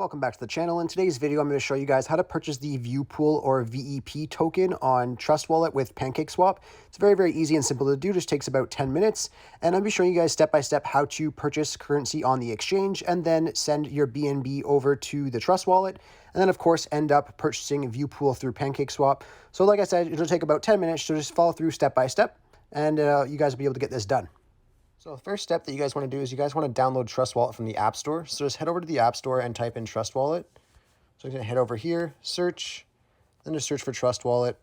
Welcome back to the channel. In today's video, I'm going to show you guys how to purchase the ViewPool or VEP token on Trust Wallet with PancakeSwap. It's very, very easy and simple to do. Just takes about 10 minutes. And I'll be showing you guys step by step how to purchase currency on the exchange and then send your BNB over to the Trust Wallet. And then, of course, end up purchasing ViewPool through PancakeSwap. So like I said, it'll take about 10 minutes. So just follow through step by step and you guys will be able to get this done. So the first step that you guys want to do is you guys want to download Trust Wallet from the App Store. So just head over to the App Store and type in Trust Wallet. So I'm going to head over here, search, then just search for Trust Wallet.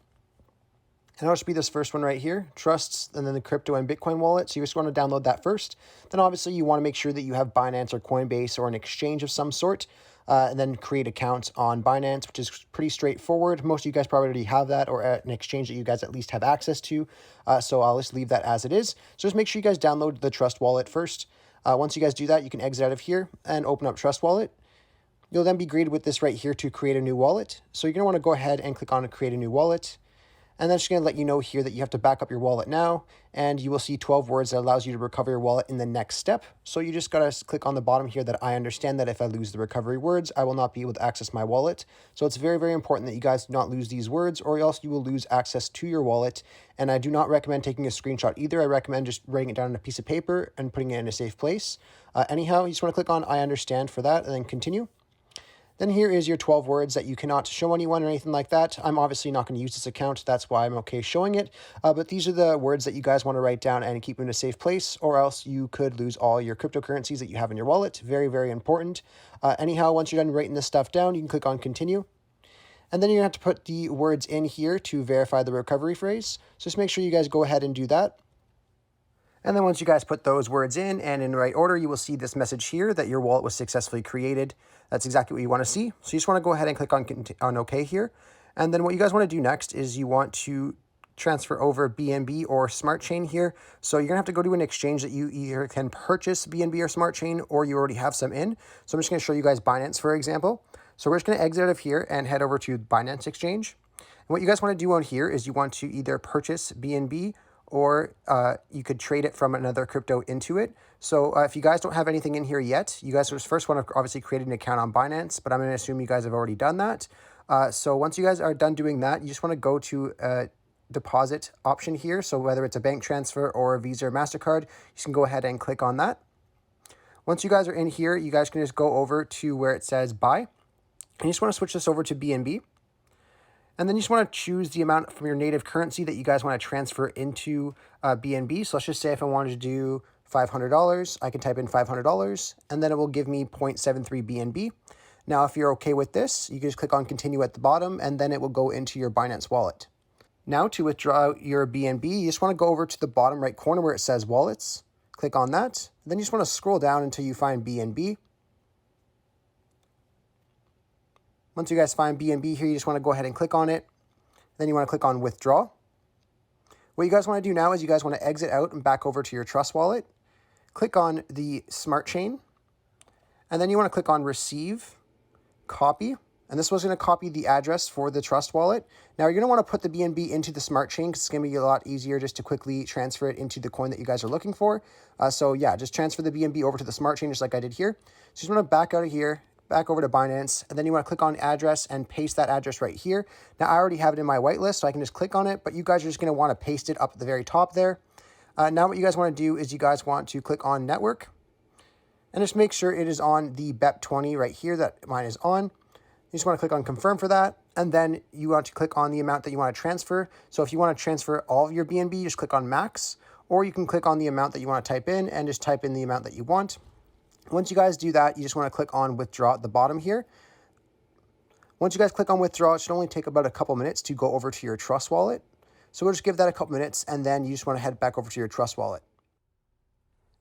And it'll just be this first one right here, Trusts, and then the crypto and Bitcoin wallet. So you just want to download that first. Then obviously you want to make sure that you have Binance or Coinbase or an exchange of some sort. And then create accounts on Binance, which is pretty straightforward. Most of you guys probably already have that, or at an exchange that you guys at least have access to. So I'll just leave that as it is. So just make sure you guys download the Trust Wallet first. Once you guys do that, you can exit out of here and open up Trust Wallet. You'll then be greeted with this right here to create a new wallet. So you're going to want to go ahead and click on create a new wallet. And then it's going to let you know here that you have to back up your wallet now. And you will see 12 words that allows you to recover your wallet in the next step. So you just got to click on the bottom here that I understand that if I lose the recovery words, I will not be able to access my wallet. So it's very, very important that you guys do not lose these words or else you will lose access to your wallet. And I do not recommend taking a screenshot either. I recommend just writing it down on a piece of paper and putting it in a safe place. Anyhow, you just want to click on I understand for that and then continue. Then here is your 12 words that you cannot show anyone or anything like that. I'm obviously not going to use this account. That's why I'm okay showing it. But these are the words that you guys want to write down and keep in a safe place, or else you could lose all your cryptocurrencies that you have in your wallet. Very, very important. Anyhow, once you're done writing this stuff down, you can click on continue. And then you're going to have to put the words in here to verify the recovery phrase. So just make sure you guys go ahead and do that. And then once you guys put those words in and in the right order, you will see this message here that your wallet was successfully created. That's exactly what you want to see. So you just want to go ahead and click on OK here. And then what you guys want to do next is you want to transfer over BNB or Smart Chain here. So you're going to have to go to an exchange that you either can purchase BNB or Smart Chain or you already have some in. So I'm just going to show you guys Binance, for example. So we're just going to exit out of here and head over to Binance Exchange. And what you guys want to do on here is you want to either purchase BNB or you could trade it from another crypto into it. So if you guys don't have anything in here yet, you guys first want to obviously create an account on Binance, but I'm going to assume you guys have already done that. So once you guys are done doing that, you just want to go to a deposit option here. So whether it's a bank transfer or a Visa or MasterCard, you can go ahead and click on that. Once you guys are in here, you guys can just go over to where it says buy. And you just want to switch this over to BNB. And then you just want to choose the amount from your native currency that you guys want to transfer into BNB. So let's just say if I wanted to do $500, I can type in $500, and then it will give me 0.73 BNB. Now, if you're okay with this, you can just click on continue at the bottom, and then it will go into your Binance wallet. Now, to withdraw your BNB, you just want to go over to the bottom right corner where it says wallets. Click on that. Then you just want to scroll down until you find BNB. Once you guys find BNB here, you just want to go ahead and click on it. Then you want to click on withdraw. What you guys want to do now is you guys want to exit out and back over to your Trust Wallet. Click on the Smart Chain. And then you want to click on receive, copy. And this was going to copy the address for the Trust Wallet. Now you're going to want to put the BNB into the Smart Chain because it's going to be a lot easier just to quickly transfer it into the coin that you guys are looking for. So yeah, just transfer the BNB over to the Smart Chain just like I did here. So you just want to back out of here, back over to Binance, and then you want to click on address and paste that address right here. Now, I already have it in my whitelist, so I can just click on it, but you guys are just going to want to paste it up at the very top there. Now, what you guys want to do is you guys want to click on network and just make sure it is on the VEP20 right here that mine is on. You just want to click on confirm for that, and then you want to click on the amount that you want to transfer. So if you want to transfer all of your BNB, just click on max, or you can click on the amount that you want to type in and just type in the amount that you want. Once you guys do that, you just want to click on withdraw at the bottom here. Once you guys click on withdraw, it should only take about a couple minutes to go over to your Trust Wallet. So we'll just give that a couple minutes, and then you just want to head back over to your Trust Wallet.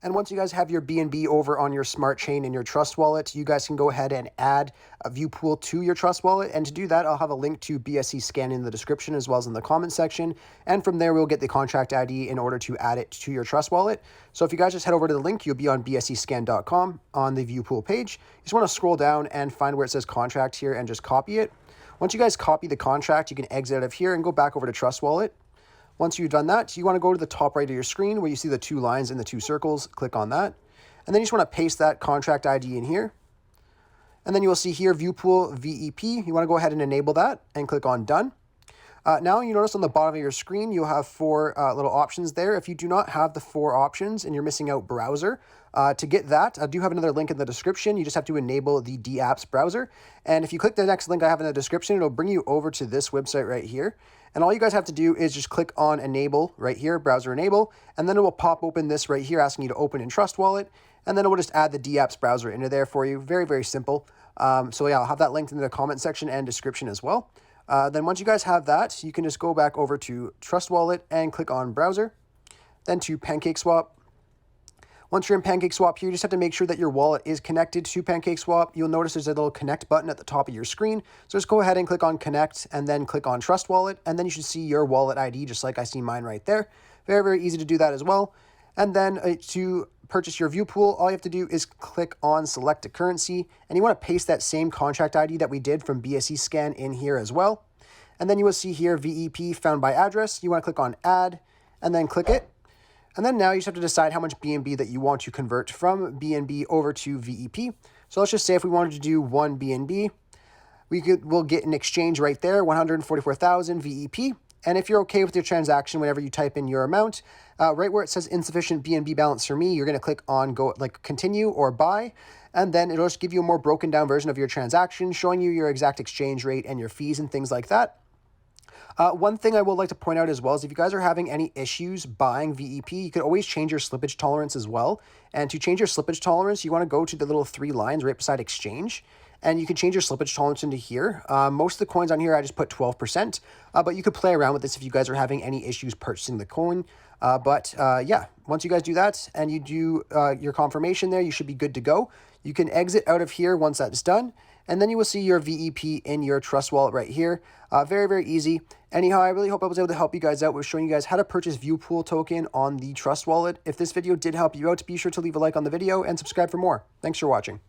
And once you guys have your BNB over on your Smart Chain in your Trust Wallet, you guys can go ahead and add a ViewPool to your Trust Wallet. And to do that, I'll have a link to BSC Scan in the description as well as in the comment section. And from there, we'll get the contract ID in order to add it to your Trust Wallet. So if you guys just head over to the link, you'll be on bscscan.com on the ViewPool page. You just want to scroll down and find where it says contract here and just copy it. Once you guys copy the contract, you can exit out of here and go back over to Trust Wallet. Once you've done that, you want to go to the top right of your screen where you see the two lines and the two circles. Click on that. And then you just want to paste that contract ID in here. And then you will see here ViewPool VEP. You want to go ahead and enable that and click on Done. Now you notice on the bottom of your screen, you'll have 4 little options there. If you do not have the 4 options and you're missing out browser, to get that, I do have another link in the description. You just have to enable the DApps browser. And if you click the next link I have in the description, it'll bring you over to this website right here. And all you guys have to do is just click on Enable right here, Browser Enable, and then it will pop open this right here asking you to open in Trust Wallet. And then it will just add the DApps browser into there for you. Very, very simple. So yeah, I'll have that linked in the comment section and description as well. Then once you guys have that, you can just go back over to Trust Wallet and click on Browser, then to PancakeSwap. Once you're in PancakeSwap here, you just have to make sure that your wallet is connected to PancakeSwap. You'll notice there's a little connect button at the top of your screen. So just go ahead and click on connect and then click on Trust Wallet. And then you should see your wallet ID just like I see mine right there. Very, very easy to do that as well. And then to purchase your ViewPool, all you have to do is click on select a currency. And you want to paste that same contract ID that we did from BSC Scan in here as well. And then you will see here VEP found by address. You want to click on add and then click it. And then now you just have to decide how much BNB that you want to convert from BNB over to VEP. So let's just say if we wanted to do 1 BNB, we'll get an exchange right there, 144,000 VEP. And if you're okay with your transaction, whenever you type in your amount, right where it says insufficient BNB balance for me, you're going to click on go like continue or buy. And then it'll just give you a more broken down version of your transaction, showing you your exact exchange rate and your fees and things like that. One thing I would like to point out as well is if you guys are having any issues buying VEP, you could always change your slippage tolerance as well. And to change your slippage tolerance, you want to go to the little 3 lines right beside exchange. And you can change your slippage tolerance into here. Most of the coins on here, I just put 12%. But you could play around with this if you guys are having any issues purchasing the coin. Yeah, once you guys do that and you do your confirmation there, you should be good to go. You can exit out of here once that's done. And then you will see your VEP in your Trust Wallet right here. Very, very easy. Anyhow, I really hope I was able to help you guys out with showing you guys how to purchase ViewPool token on the Trust Wallet. If this video did help you out, be sure to leave a like on the video and subscribe for more. Thanks for watching.